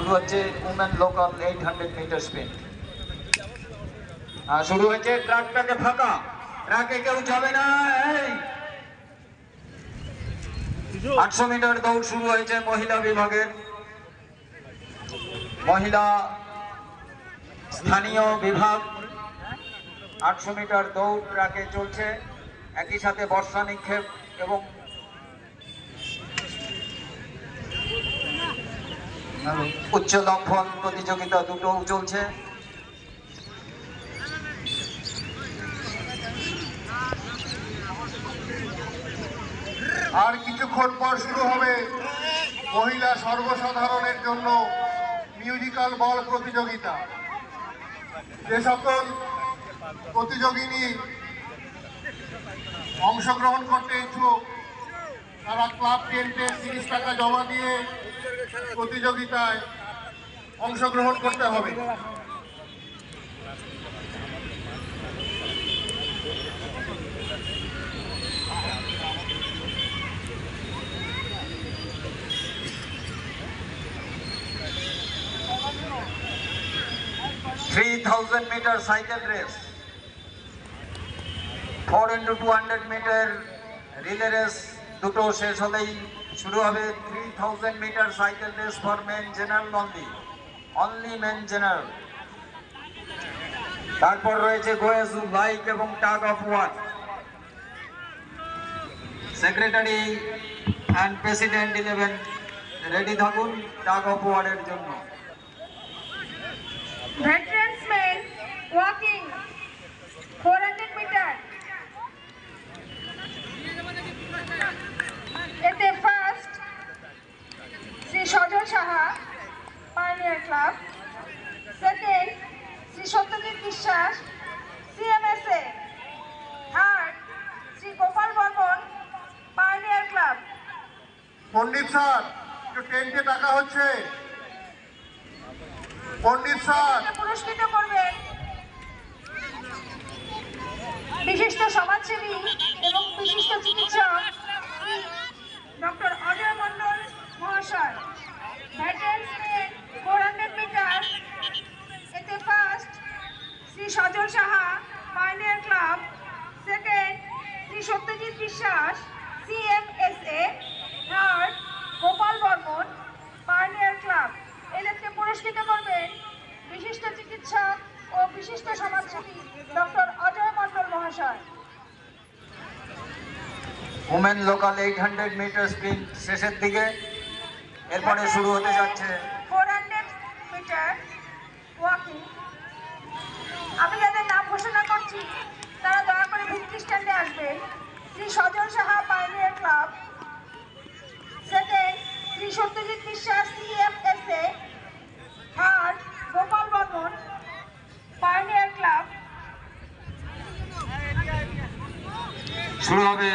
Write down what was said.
শুরু হচ্ছে women local 800 metre sprint. শুরু হয়েছে, ট্রাকটাকে ফাঁকা, ট্রাকে কেউ যাবে না। 800 মিটার দৌড় শুরু হয়েছে মহিলা বিভাগের। মহিলা স্থানীয় বিভাগ 800 মিটার দৌড় ট্রাকে চলছে, একই সাথে বর্ষা নিক্ষেপ এবং উচ্চ লম্ফন প্রতিযোগিতা দুটোও চলছে। আর কিছুক্ষণ পর শুরু হবে মহিলা সর্বসাধারণের জন্য মিউজিক্যাল বল প্রতিযোগিতা। যে সকল প্রতিযোগিনী অংশগ্রহণ করতে ইচ্ছুক তারা ক্লাব টেন্টে 30 টাকা জমা দিয়ে প্রতিযোগিতায় অংশগ্রহণ করতে হবে। Metre cycle race, 4x200 metre relay race দুটো শেষ হলেই শুরু হবে 3000 metre cycle race for men general only men general. তারপর রয়েছে গোয়েজু বাইক এবং tug of war. Secretary and president 11 ready থাকুন টাগ অফ ওয়ারের জন্য। Veterans men walking 400 meter. এতে first Shri Sajal Saha pioneer club, second Shri Satyajit Biswas CMSA, third Shri Gopal Barman pioneer club. Pandit sir, একটু টেন্টে টাকা হচ্ছে। পণ্ডিত স্যার পুরস্কৃত করবেন বিশিষ্ট সমাজসেবী এবং বিশিষ্ট চিকিৎসক ডক্টর অজয় মন্ডল মহাশয়। ভেটারেন্স মেন 400 মিটার, এতে first Shri Sajal Saha pioneer club, second Shri Satyajit Biswas CMSA, third Gopal Barman pioneer club. এদেরকে পুরস্কৃত করবেন বিশিষ্ট চিকিৎসক ও বিশিষ্ট সমাজসেবী ডক্টর অজয় মন্ডল মহাশয়। উমেন লোকাল 800 মিটার স্প্রিন্ট শেষের দিকে, এরপরে শুরু হতে যাচ্ছে 400 মিটার ওয়াকিং। আমি যাদের নাম ঘোষণা করছি তারা দয়া করে ভিত্তি স্ট্যান্ডে আসবেন। Shri Sajal Saha pioneer club, second Shri Satyajit Biswas CMSA, third Gopal Barman pioneer club. শুরু হবে।